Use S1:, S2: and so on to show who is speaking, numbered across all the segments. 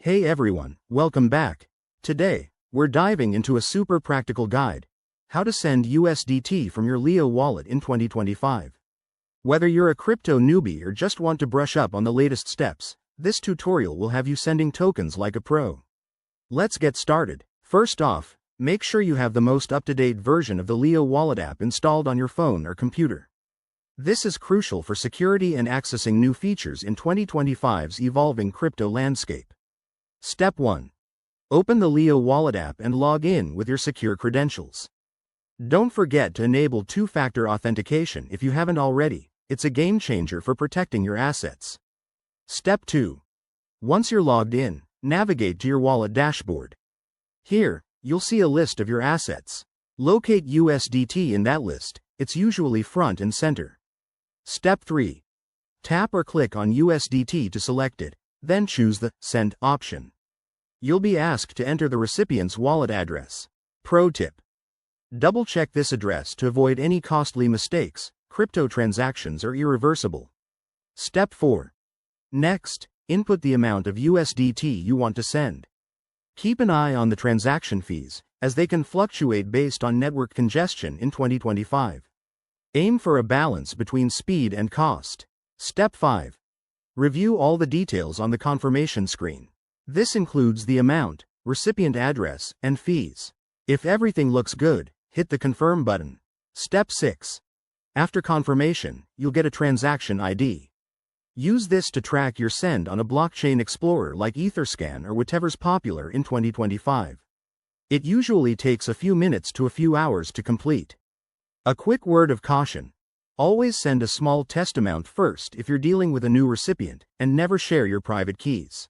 S1: Hey everyone, welcome back. Today, we're diving into a super practical guide: how to send USDT from your Leo wallet in 2025. Whether you're a crypto newbie or just want to brush up on the latest steps, this tutorial will have you sending tokens like a pro. Let's get started. First off, make sure you have the most up-to-date version of the Leo wallet app installed on your phone or computer. This is crucial for security and accessing new features in 2025's evolving crypto landscape. Step 1. Open the Leo wallet app and log in with your secure credentials. Don't forget to enable two-factor authentication if you haven't already. It's a game changer for protecting your assets. Step 2. Once you're logged in, navigate to your wallet dashboard. Here, you'll see a list of your assets. Locate USDT in that list. It's usually front and center. Step 3. Tap or click on USDT to select it, then choose the Send option. You'll be asked to enter the recipient's wallet address. Pro tip: double-check this address to avoid any costly mistakes. Crypto transactions are irreversible. Step 4. Next, input the amount of USDT you want to send. Keep an eye on the transaction fees, as they can fluctuate based on network congestion in 2025. Aim for a balance between speed and cost. Step 5. Review all the details on the confirmation screen. This includes the amount, recipient address, and fees. If everything looks good, hit the Confirm button. Step 6. After confirmation, you'll get a transaction ID. Use this to track your send on a blockchain explorer like Etherscan or whatever's popular in 2025. It usually takes a few minutes to a few hours to complete. A quick word of caution: always send a small test amount first if you're dealing with a new recipient, and never share your private keys.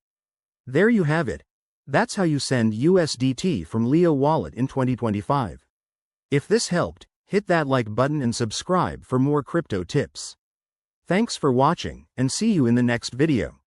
S1: There you have it. That's how you send USDT from Leo wallet in 2025. If this helped, hit that like button and subscribe for more crypto tips. Thanks for watching, and see you in the next video.